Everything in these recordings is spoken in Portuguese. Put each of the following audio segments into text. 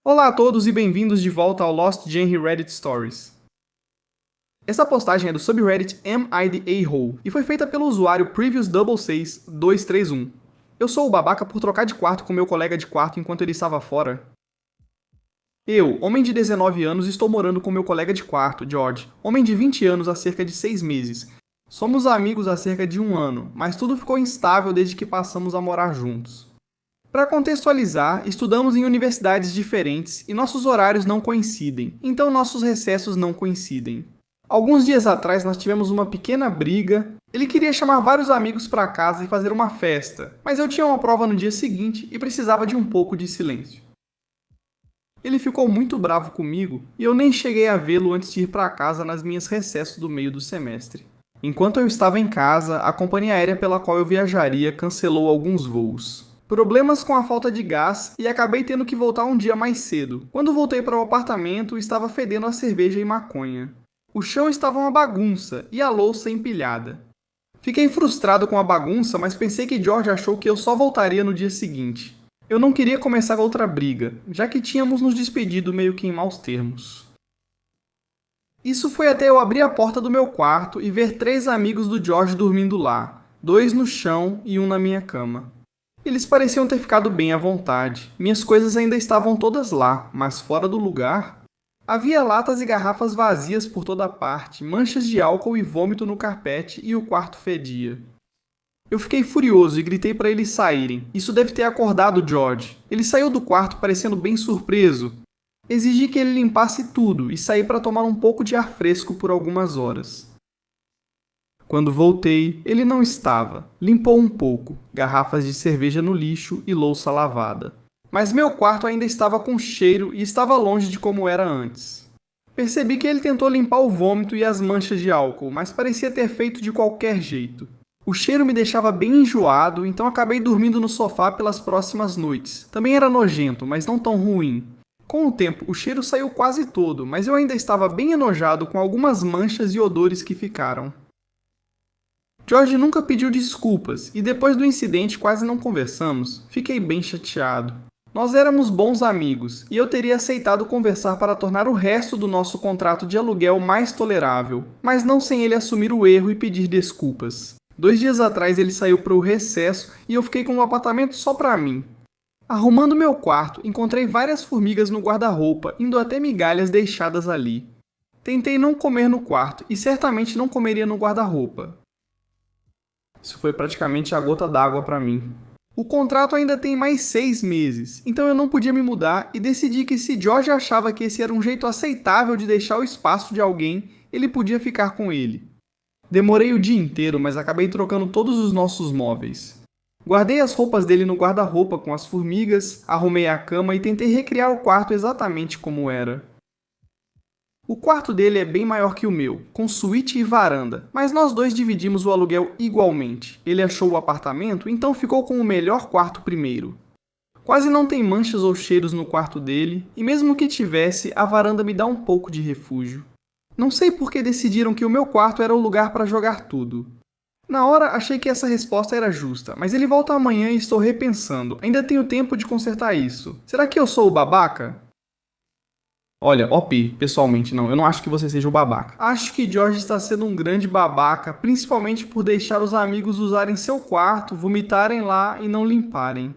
Olá a todos e bem-vindos de volta ao Lost Gen Reddit Stories. Essa postagem é do subreddit Am I the A-Hole e foi feita pelo usuário Previous66231. Eu sou o babaca por trocar de quarto com meu colega de quarto enquanto ele estava fora. Eu, homem de 19 anos, estou morando com meu colega de quarto, George, homem de 20 anos há cerca de 6 meses. Somos amigos há cerca de 1 ano, mas tudo ficou instável desde que passamos a morar juntos. Para contextualizar, estudamos em universidades diferentes e nossos horários não coincidem, então nossos recessos não coincidem. Alguns dias atrás nós tivemos uma pequena briga. Ele queria chamar vários amigos para casa e fazer uma festa, mas eu tinha uma prova no dia seguinte e precisava de um pouco de silêncio. Ele ficou muito bravo comigo e eu nem cheguei a vê-lo antes de ir para casa nas minhas recessos do meio do semestre. Enquanto eu estava em casa, a companhia aérea pela qual eu viajaria cancelou alguns voos. Problemas com a falta de gás e acabei tendo que voltar um dia mais cedo. Quando voltei para o apartamento, estava fedendo a cerveja e maconha. O chão estava uma bagunça e a louça empilhada. Fiquei frustrado com a bagunça, mas pensei que George achou que eu só voltaria no dia seguinte. Eu não queria começar outra briga, já que tínhamos nos despedido meio que em maus termos. Isso foi até eu abrir a porta do meu quarto e ver 3 amigos do George dormindo lá, 2 no chão e 1 na minha cama. Eles pareciam ter ficado bem à vontade. Minhas coisas ainda estavam todas lá, mas fora do lugar. Havia latas e garrafas vazias por toda parte, manchas de álcool e vômito no carpete e o quarto fedia. Eu fiquei furioso e gritei para eles saírem. Isso deve ter acordado George. Ele saiu do quarto parecendo bem surpreso. Exigi que ele limpasse tudo e saí para tomar um pouco de ar fresco por algumas horas. Quando voltei, ele não estava. Limpou um pouco, garrafas de cerveja no lixo e louça lavada. Mas meu quarto ainda estava com cheiro e estava longe de como era antes. Percebi que ele tentou limpar o vômito e as manchas de álcool, mas parecia ter feito de qualquer jeito. O cheiro me deixava bem enjoado, então acabei dormindo no sofá pelas próximas noites. Também era nojento, mas não tão ruim. Com o tempo, o cheiro saiu quase todo, mas eu ainda estava bem enojado com algumas manchas e odores que ficaram. George nunca pediu desculpas, e depois do incidente quase não conversamos. Fiquei bem chateado. Nós éramos bons amigos, e eu teria aceitado conversar para tornar o resto do nosso contrato de aluguel mais tolerável, mas não sem ele assumir o erro e pedir desculpas. 2 dias atrás ele saiu para o recesso e eu fiquei com um apartamento só para mim. Arrumando meu quarto, encontrei várias formigas no guarda-roupa, indo até migalhas deixadas ali. Tentei não comer no quarto, e certamente não comeria no guarda-roupa. Isso foi praticamente a gota d'água para mim. O contrato ainda tem mais 6 meses, então eu não podia me mudar e decidi que se George achava que esse era um jeito aceitável de deixar o espaço de alguém, ele podia ficar com ele. Demorei o dia inteiro, mas acabei trocando todos os nossos móveis. Guardei as roupas dele no guarda-roupa com as formigas, arrumei a cama e tentei recriar o quarto exatamente como era. O quarto dele é bem maior que o meu, com suíte e varanda, mas nós dois dividimos o aluguel igualmente. Ele achou o apartamento, então ficou com o melhor quarto primeiro. Quase não tem manchas ou cheiros no quarto dele, e mesmo que tivesse, a varanda me dá um pouco de refúgio. Não sei por que decidiram que o meu quarto era o lugar para jogar tudo. Na hora achei que essa resposta era justa, mas ele volta amanhã e estou repensando. Ainda tenho tempo de consertar isso. Será que eu sou o babaca? Olha, OP, pessoalmente não, eu não acho que você seja o babaca. Acho que George está sendo um grande babaca, principalmente por deixar os amigos usarem seu quarto, vomitarem lá e não limparem.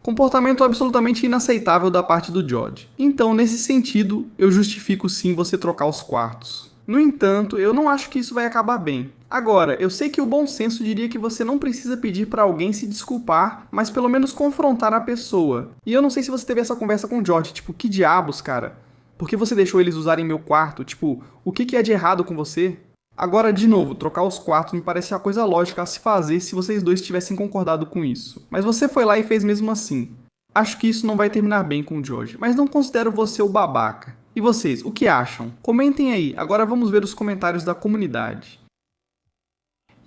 Comportamento absolutamente inaceitável da parte do George. Então, nesse sentido, eu justifico sim você trocar os quartos. No entanto, eu não acho que isso vai acabar bem. Agora, eu sei que o bom senso diria que você não precisa pedir para alguém se desculpar, mas pelo menos confrontar a pessoa. E eu não sei se você teve essa conversa com o George, tipo, que diabos, cara? Por que você deixou eles usarem meu quarto? Tipo, o que é de errado com você? Agora, de novo, trocar os quartos me parece a coisa lógica a se fazer se vocês dois tivessem concordado com isso. Mas você foi lá e fez mesmo assim. Acho que isso não vai terminar bem com o George, mas não considero você o babaca. E vocês, o que acham? Comentem aí, agora vamos ver os comentários da comunidade.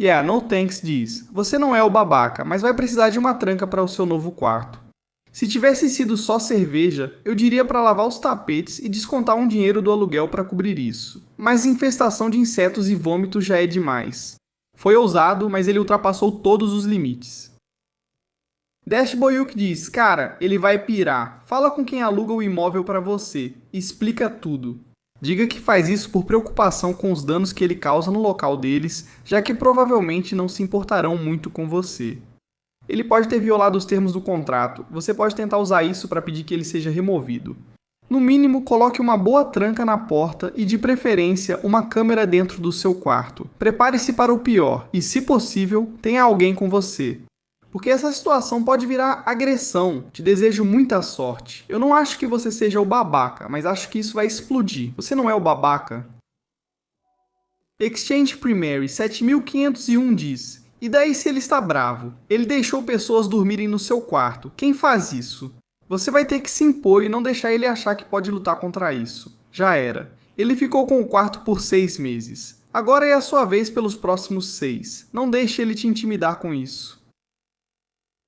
Yeah, No Thanks diz, você não é o babaca, mas vai precisar de uma tranca para o seu novo quarto. Se tivesse sido só cerveja, eu diria para lavar os tapetes e descontar um dinheiro do aluguel para cobrir isso. Mas infestação de insetos e vômito já é demais. Foi ousado, mas ele ultrapassou todos os limites. Dash Boyuk diz, cara, ele vai pirar. Fala com quem aluga o imóvel pra você. Explica tudo. Diga que faz isso por preocupação com os danos que ele causa no local deles, já que provavelmente não se importarão muito com você. Ele pode ter violado os termos do contrato, você pode tentar usar isso para pedir que ele seja removido. No mínimo, coloque uma boa tranca na porta e, de preferência, uma câmera dentro do seu quarto. Prepare-se para o pior e, se possível, tenha alguém com você. Porque essa situação pode virar agressão. Te desejo muita sorte. Eu não acho que você seja o babaca, mas acho que isso vai explodir. Você não é o babaca. Exchange Primary 7501 diz, e daí se ele está bravo? Ele deixou pessoas dormirem no seu quarto. Quem faz isso? Você vai ter que se impor e não deixar ele achar que pode lutar contra isso. Já era. Ele ficou com o quarto por 6 meses. Agora é a sua vez pelos próximos 6. Não deixe ele te intimidar com isso.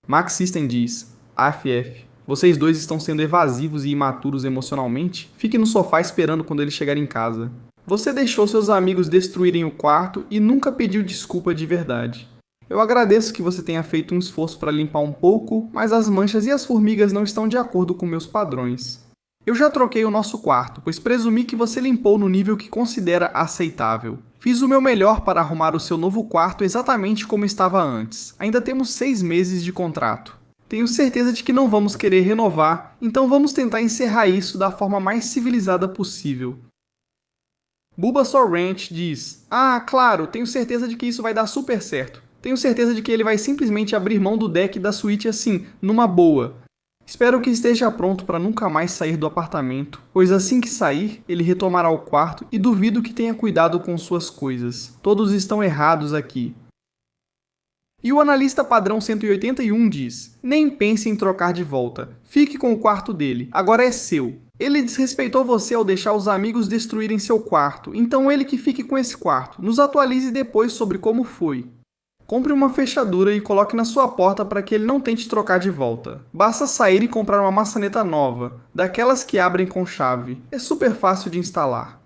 Max System diz, AFF, vocês dois estão sendo evasivos e imaturos emocionalmente? Fique no sofá esperando quando ele chegar em casa. Você deixou seus amigos destruírem o quarto e nunca pediu desculpa de verdade. Eu agradeço que você tenha feito um esforço para limpar um pouco, mas as manchas e as formigas não estão de acordo com meus padrões. Eu já troquei o nosso quarto, pois presumi que você limpou no nível que considera aceitável. Fiz o meu melhor para arrumar o seu novo quarto exatamente como estava antes. Ainda temos 6 meses de contrato. Tenho certeza de que não vamos querer renovar, então vamos tentar encerrar isso da forma mais civilizada possível. Bulbasaur Ranch diz, ah, claro, tenho certeza de que isso vai dar super certo. Tenho certeza de que ele vai simplesmente abrir mão do deck da Switch assim, numa boa. Espero que esteja pronto para nunca mais sair do apartamento, pois assim que sair, ele retomará o quarto e duvido que tenha cuidado com suas coisas. Todos estão errados aqui. E o analista padrão 181 diz, nem pense em trocar de volta. Fique com o quarto dele, agora é seu. Ele desrespeitou você ao deixar os amigos destruírem seu quarto, então ele que fique com esse quarto. Nos atualize depois sobre como foi. Compre uma fechadura e coloque na sua porta para que ele não tente trocar de volta. Basta sair e comprar uma maçaneta nova, daquelas que abrem com chave. É super fácil de instalar.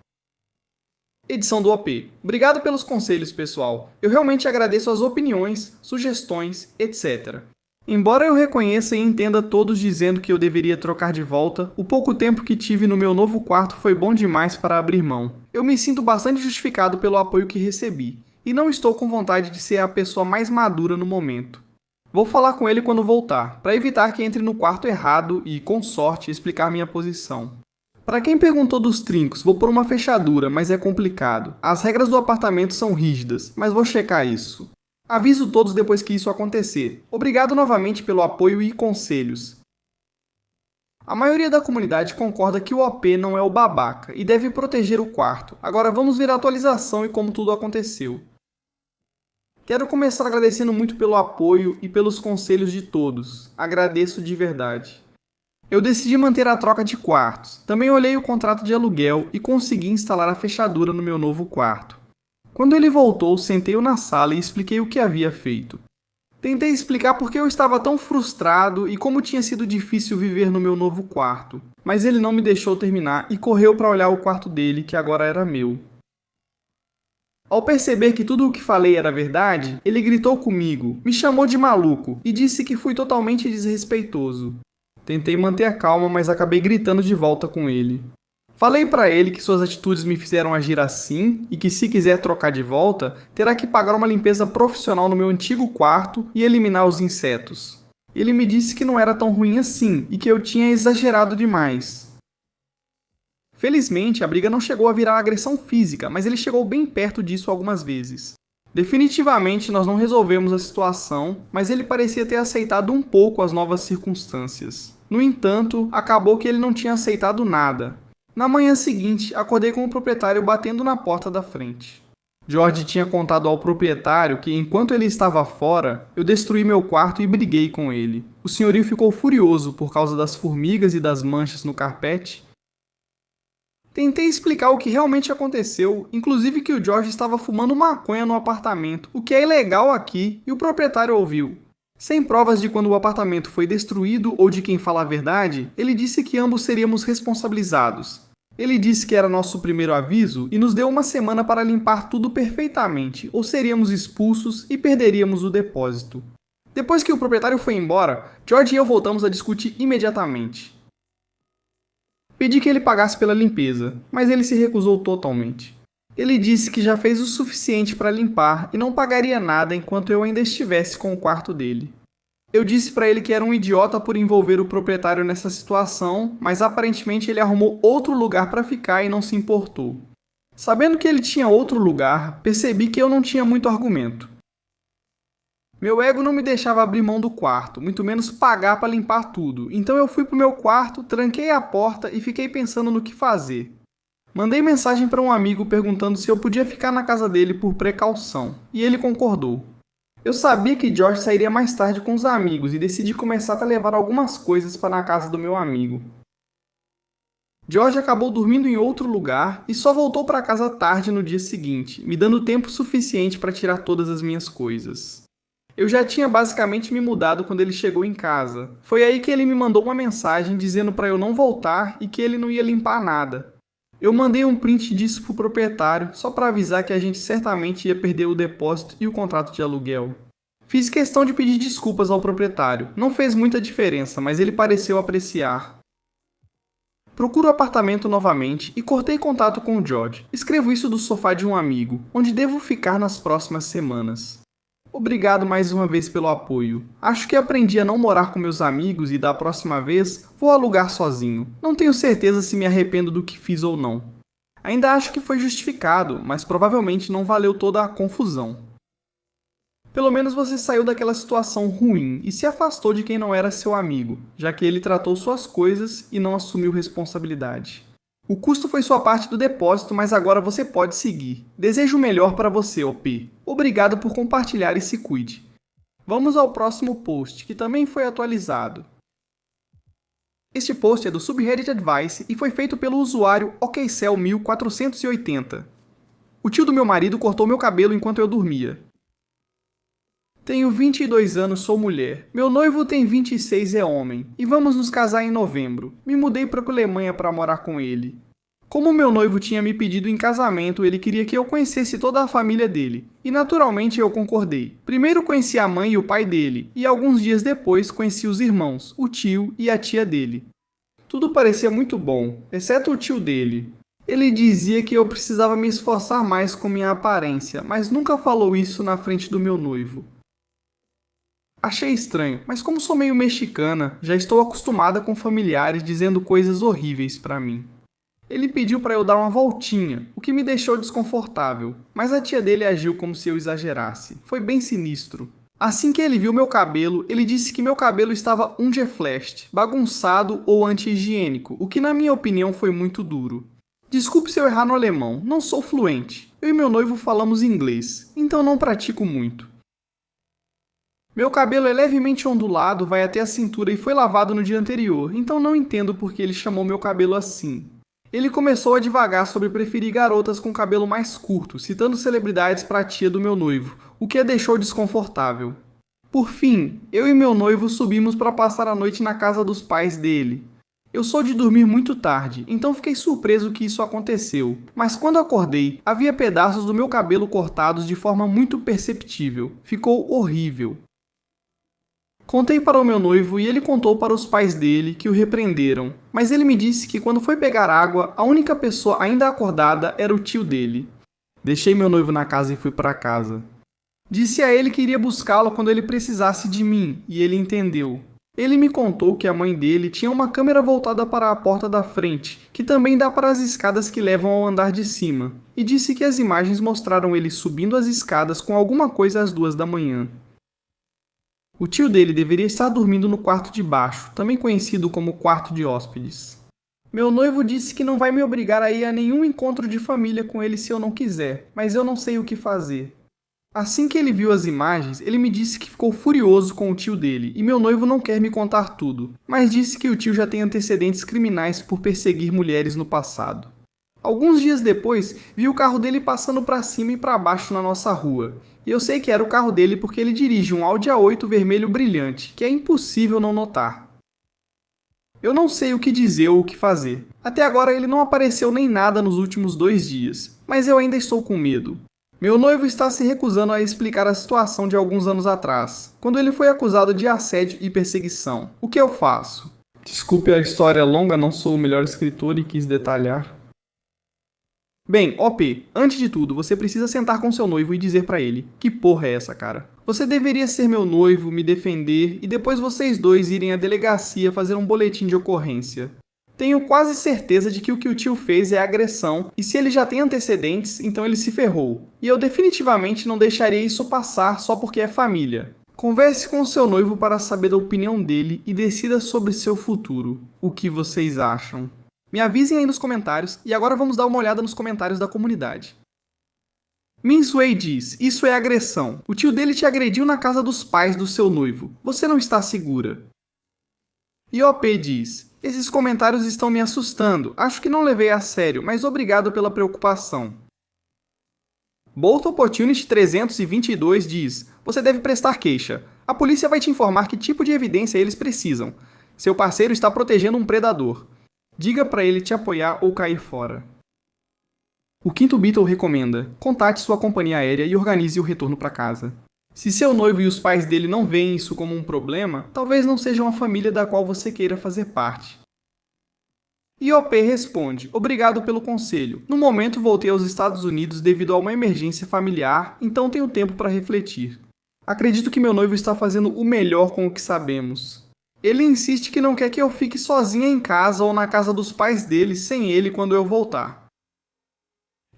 Edição do OP. Obrigado pelos conselhos, pessoal. Eu realmente agradeço as opiniões, sugestões, etc. Embora eu reconheça e entenda todos dizendo que eu deveria trocar de volta, o pouco tempo que tive no meu novo quarto foi bom demais para abrir mão. Eu me sinto bastante justificado pelo apoio que recebi. E não estou com vontade de ser a pessoa mais madura no momento. Vou falar com ele quando voltar, para evitar que entre no quarto errado e, com sorte, explicar minha posição. Para quem perguntou dos trincos, vou pôr uma fechadura, mas é complicado. As regras do apartamento são rígidas, mas vou checar isso. Aviso todos depois que isso acontecer. Obrigado novamente pelo apoio e conselhos. A maioria da comunidade concorda que o OP não é o babaca e deve proteger o quarto. Agora vamos ver a atualização e como tudo aconteceu. Quero começar agradecendo muito pelo apoio e pelos conselhos de todos. Agradeço de verdade. Eu decidi manter a troca de quartos. Também olhei o contrato de aluguel e consegui instalar a fechadura no meu novo quarto. Quando ele voltou, sentei-o na sala e expliquei o que havia feito. Tentei explicar por que eu estava tão frustrado e como tinha sido difícil viver no meu novo quarto. Mas ele não me deixou terminar e correu para olhar o quarto dele, que agora era meu. Ao perceber que tudo o que falei era verdade, ele gritou comigo, me chamou de maluco e disse que fui totalmente desrespeitoso. Tentei manter a calma, mas acabei gritando de volta com ele. Falei para ele que suas atitudes me fizeram agir assim e que se quiser trocar de volta, terá que pagar uma limpeza profissional no meu antigo quarto e eliminar os insetos. Ele me disse que não era tão ruim assim e que eu tinha exagerado demais. Felizmente, a briga não chegou a virar agressão física, mas ele chegou bem perto disso algumas vezes. Definitivamente nós não resolvemos a situação, mas ele parecia ter aceitado um pouco as novas circunstâncias. No entanto, acabou que ele não tinha aceitado nada. Na manhã seguinte, acordei com o proprietário batendo na porta da frente. George tinha contado ao proprietário que, enquanto ele estava fora, eu destruí meu quarto e briguei com ele. O senhorio ficou furioso por causa das formigas e das manchas no carpete. Tentei explicar o que realmente aconteceu, inclusive que o George estava fumando maconha no apartamento, o que é ilegal aqui, e o proprietário ouviu. Sem provas de quando o apartamento foi destruído ou de quem fala a verdade, ele disse que ambos seríamos responsabilizados. Ele disse que era nosso primeiro aviso e nos deu uma semana para limpar tudo perfeitamente, ou seríamos expulsos e perderíamos o depósito. Depois que o proprietário foi embora, George e eu voltamos a discutir imediatamente. Pedi que ele pagasse pela limpeza, mas ele se recusou totalmente. Ele disse que já fez o suficiente para limpar e não pagaria nada enquanto eu ainda estivesse com o quarto dele. Eu disse para ele que era um idiota por envolver o proprietário nessa situação, mas aparentemente ele arrumou outro lugar para ficar e não se importou. Sabendo que ele tinha outro lugar, percebi que eu não tinha muito argumento. Meu ego não me deixava abrir mão do quarto, muito menos pagar para limpar tudo, então eu fui pro meu quarto, tranquei a porta e fiquei pensando no que fazer. Mandei mensagem para um amigo perguntando se eu podia ficar na casa dele por precaução, e ele concordou. Eu sabia que George sairia mais tarde com os amigos e decidi começar a levar algumas coisas para a casa do meu amigo. George acabou dormindo em outro lugar e só voltou para casa tarde no dia seguinte, me dando tempo suficiente para tirar todas as minhas coisas. Eu já tinha basicamente me mudado quando ele chegou em casa. Foi aí que ele me mandou uma mensagem dizendo para eu não voltar e que ele não ia limpar nada. Eu mandei um print disso pro proprietário, só para avisar que a gente certamente ia perder o depósito e o contrato de aluguel. Fiz questão de pedir desculpas ao proprietário. Não fez muita diferença, mas ele pareceu apreciar. Procuro o apartamento novamente e cortei contato com o George. Escrevo isso do sofá de um amigo, onde devo ficar nas próximas semanas. Obrigado mais uma vez pelo apoio. Acho que aprendi a não morar com meus amigos e da próxima vez vou alugar sozinho. Não tenho certeza se me arrependo do que fiz ou não. Ainda acho que foi justificado, mas provavelmente não valeu toda a confusão. Pelo menos você saiu daquela situação ruim e se afastou de quem não era seu amigo, já que ele tratou suas coisas e não assumiu responsabilidade. O custo foi sua parte do depósito, mas agora você pode seguir. Desejo o melhor para você, OP. Obrigado por compartilhar e se cuide. Vamos ao próximo post, que também foi atualizado. Este post é do Subreddit Advice e foi feito pelo usuário OKCell1480. O tio do meu marido cortou meu cabelo enquanto eu dormia. Tenho 22 anos, sou mulher. Meu noivo tem 26 e é homem. E vamos nos casar em novembro. Me mudei para a Alemanha para morar com ele. Como meu noivo tinha me pedido em casamento, ele queria que eu conhecesse toda a família dele. E naturalmente eu concordei. Primeiro conheci a mãe e o pai dele. E alguns dias depois conheci os irmãos, o tio e a tia dele. Tudo parecia muito bom, exceto o tio dele. Ele dizia que eu precisava me esforçar mais com minha aparência, mas nunca falou isso na frente do meu noivo. Achei estranho, mas como sou meio mexicana, já estou acostumada com familiares dizendo coisas horríveis pra mim. Ele pediu para eu dar uma voltinha, o que me deixou desconfortável, mas a tia dele agiu como se eu exagerasse. Foi bem sinistro. Assim que ele viu meu cabelo, ele disse que meu cabelo estava ungeflecht, bagunçado ou anti-higiênico, o que na minha opinião foi muito duro. Desculpe se eu errar no alemão, não sou fluente. Eu e meu noivo falamos inglês, então não pratico muito. Meu cabelo é levemente ondulado, vai até a cintura e foi lavado no dia anterior, então não entendo por que ele chamou meu cabelo assim. Ele começou a divagar sobre preferir garotas com cabelo mais curto, citando celebridades para a tia do meu noivo, o que a deixou desconfortável. Por fim, eu e meu noivo subimos para passar a noite na casa dos pais dele. Eu sou de dormir muito tarde, então fiquei surpreso que isso aconteceu, mas quando acordei, havia pedaços do meu cabelo cortados de forma muito perceptível. Ficou horrível. Contei para o meu noivo e ele contou para os pais dele, que o repreenderam, mas ele me disse que quando foi pegar água, a única pessoa ainda acordada era o tio dele. Deixei meu noivo na casa e fui para casa. Disse a ele que iria buscá-lo quando ele precisasse de mim, e ele entendeu. Ele me contou que a mãe dele tinha uma câmera voltada para a porta da frente, que também dá para as escadas que levam ao andar de cima, e disse que as imagens mostraram ele subindo as escadas com alguma coisa às 2 da manhã. O tio dele deveria estar dormindo no quarto de baixo, também conhecido como quarto de hóspedes. Meu noivo disse que não vai me obrigar a ir a nenhum encontro de família com ele se eu não quiser, mas eu não sei o que fazer. Assim que ele viu as imagens, ele me disse que ficou furioso com o tio dele, e meu noivo não quer me contar tudo, mas disse que o tio já tem antecedentes criminais por perseguir mulheres no passado. Alguns dias depois, vi o carro dele passando para cima e para baixo na nossa rua. E eu sei que era o carro dele porque ele dirige um Audi A8 vermelho brilhante, que é impossível não notar. Eu não sei o que dizer ou o que fazer. Até agora ele não apareceu nem nada nos últimos 2 dias, mas eu ainda estou com medo. Meu noivo está se recusando a explicar a situação de alguns anos atrás, quando ele foi acusado de assédio e perseguição. O que eu faço? Desculpe a história longa, não sou o melhor escritor e quis detalhar. Bem, OP, antes de tudo, você precisa sentar com seu noivo e dizer pra ele: que porra é essa, cara? Você deveria ser meu noivo, me defender e depois vocês dois irem à delegacia fazer um boletim de ocorrência. Tenho quase certeza de que o que o tio fez é agressão, e se ele já tem antecedentes, então ele se ferrou. E eu definitivamente não deixaria isso passar só porque é família. Converse com o seu noivo para saber da opinião dele e decida sobre seu futuro. O que vocês acham? Me avisem aí nos comentários, e agora vamos dar uma olhada nos comentários da comunidade. Minsway diz: isso é agressão. O tio dele te agrediu na casa dos pais do seu noivo. Você não está segura. IOP diz: esses comentários estão me assustando. Acho que não levei a sério, mas obrigado pela preocupação. Bolt Opportunity 322 diz: você deve prestar queixa. A polícia vai te informar que tipo de evidência eles precisam. Seu parceiro está protegendo um predador. Diga para ele te apoiar ou cair fora. O quinto Beatle recomenda: contate sua companhia aérea e organize o retorno para casa. Se seu noivo e os pais dele não veem isso como um problema, talvez não sejam a família da qual você queira fazer parte. IOP responde: obrigado pelo conselho. No momento voltei aos Estados Unidos devido a uma emergência familiar, então tenho tempo para refletir. Acredito que meu noivo está fazendo o melhor com o que sabemos. Ele insiste que não quer que eu fique sozinha em casa ou na casa dos pais dele sem ele quando eu voltar.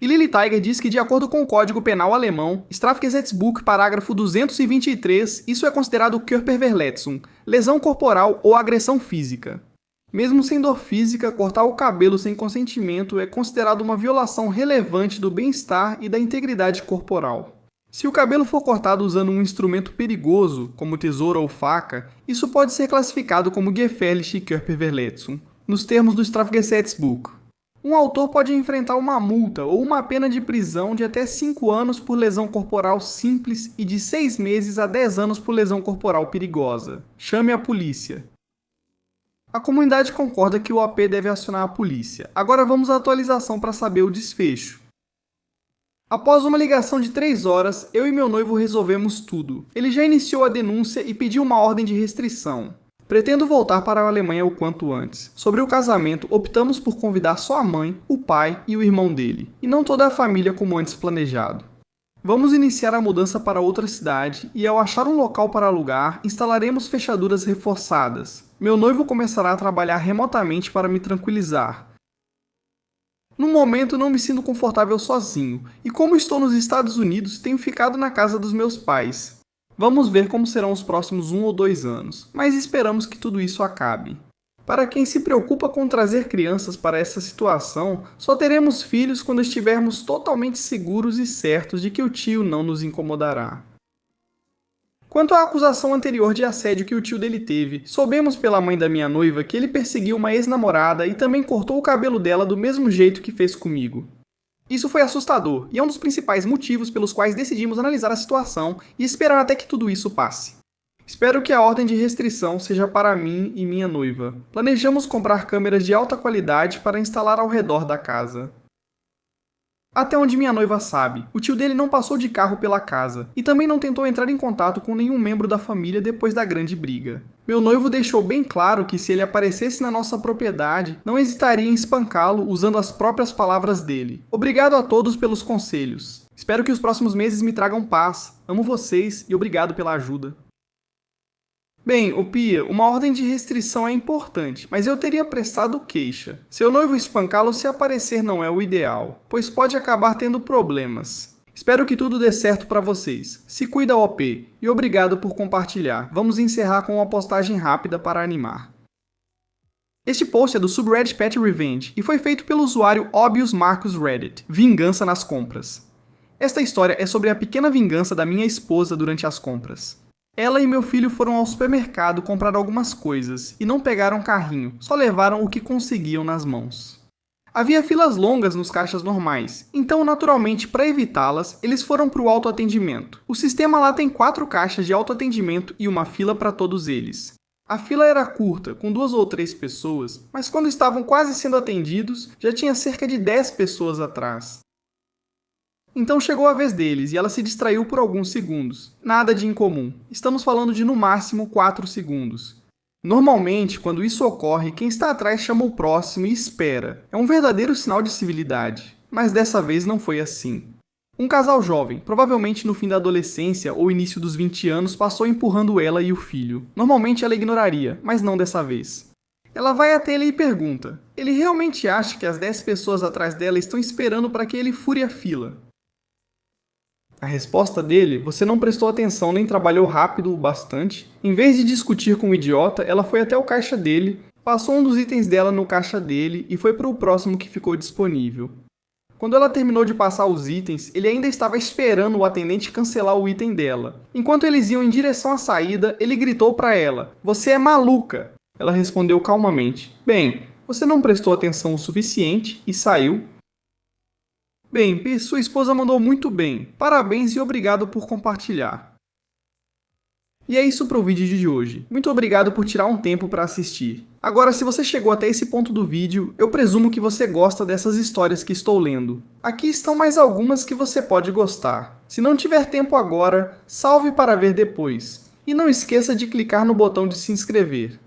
E Lily Tiger diz que, de acordo com o Código Penal alemão, Strafgesetzbuch, parágrafo 223, isso é considerado Körperverletzung, lesão corporal ou agressão física. Mesmo sem dor física, cortar o cabelo sem consentimento é considerado uma violação relevante do bem-estar e da integridade corporal. Se o cabelo for cortado usando um instrumento perigoso, como tesoura ou faca, isso pode ser classificado como gefährliche Körperverletzung, nos termos do Strafgesetzbuch. Um autor pode enfrentar uma multa ou uma pena de prisão de até 5 anos por lesão corporal simples e de 6 meses a 10 anos por lesão corporal perigosa. Chame a polícia. A comunidade concorda que o OP deve acionar a polícia. Agora vamos à atualização para saber o desfecho. Após uma ligação de 3 horas, eu e meu noivo resolvemos tudo. Ele já iniciou a denúncia e pediu uma ordem de restrição. Pretendo voltar para a Alemanha o quanto antes. Sobre o casamento, optamos por convidar só a mãe, o pai e o irmão dele, e não toda a família como antes planejado. Vamos iniciar a mudança para outra cidade e, ao achar um local para alugar, instalaremos fechaduras reforçadas. Meu noivo começará a trabalhar remotamente para me tranquilizar. No momento não me sinto confortável sozinho, e como estou nos Estados Unidos, tenho ficado na casa dos meus pais. Vamos ver como serão os próximos 1 ou 2 anos, mas esperamos que tudo isso acabe. Para quem se preocupa com trazer crianças para essa situação, só teremos filhos quando estivermos totalmente seguros e certos de que o tio não nos incomodará. Quanto à acusação anterior de assédio que o tio dele teve, soubemos pela mãe da minha noiva que ele perseguiu uma ex-namorada e também cortou o cabelo dela do mesmo jeito que fez comigo. Isso foi assustador, e é um dos principais motivos pelos quais decidimos analisar a situação e esperar até que tudo isso passe. Espero que a ordem de restrição seja para mim e minha noiva. Planejamos comprar câmeras de alta qualidade para instalar ao redor da casa. Até onde minha noiva sabe, o tio dele não passou de carro pela casa, e também não tentou entrar em contato com nenhum membro da família depois da grande briga. Meu noivo deixou bem claro que se ele aparecesse na nossa propriedade, não hesitaria em espancá-lo usando as próprias palavras dele. Obrigado a todos pelos conselhos. Espero que os próximos meses me tragam paz. Amo vocês e obrigado pela ajuda. Bem, ô Pia, uma ordem de restrição é importante, mas eu teria prestado queixa. Seu noivo espancá-lo se aparecer não é o ideal, pois pode acabar tendo problemas. Espero que tudo dê certo para vocês. Se cuida, OP, e obrigado por compartilhar. Vamos encerrar com uma postagem rápida para animar. Este post é do subreddit Pet Revenge e foi feito pelo usuário Obvious Marcus Reddit, Vingança nas compras. Esta história é sobre a pequena vingança da minha esposa durante as compras. Ela e meu filho foram ao supermercado comprar algumas coisas e não pegaram carrinho, só levaram o que conseguiam nas mãos. Havia filas longas nos caixas normais, então naturalmente para evitá-las, eles foram para o autoatendimento. O sistema lá tem 4 caixas de autoatendimento e uma fila para todos eles. A fila era curta, com 2 ou 3 pessoas, mas quando estavam quase sendo atendidos, já tinha cerca de 10 pessoas atrás. Então chegou a vez deles e ela se distraiu por alguns segundos. Nada de incomum. Estamos falando de no máximo 4 segundos. Normalmente, quando isso ocorre, quem está atrás chama o próximo e espera. É um verdadeiro sinal de civilidade. Mas dessa vez não foi assim. Um casal jovem, provavelmente no fim da adolescência ou início dos 20 anos, passou empurrando ela e o filho. Normalmente ela ignoraria, mas não dessa vez. Ela vai até ele e pergunta: ele realmente acha que as 10 pessoas atrás dela estão esperando para que ele fure a fila? A resposta dele: você não prestou atenção nem trabalhou rápido o bastante. Em vez de discutir com o idiota, ela foi até o caixa dele, passou um dos itens dela no caixa dele e foi para o próximo que ficou disponível. Quando ela terminou de passar os itens, ele ainda estava esperando o atendente cancelar o item dela. Enquanto eles iam em direção à saída, ele gritou para ela: você é maluca! Ela respondeu calmamente: bem, você não prestou atenção o suficiente e saiu. Bem, P, sua esposa mandou muito bem. Parabéns e obrigado por compartilhar. E é isso para o vídeo de hoje. Muito obrigado por tirar um tempo para assistir. Agora, se você chegou até esse ponto do vídeo, eu presumo que você gosta dessas histórias que estou lendo. Aqui estão mais algumas que você pode gostar. Se não tiver tempo agora, salve para ver depois. E não esqueça de clicar no botão de se inscrever.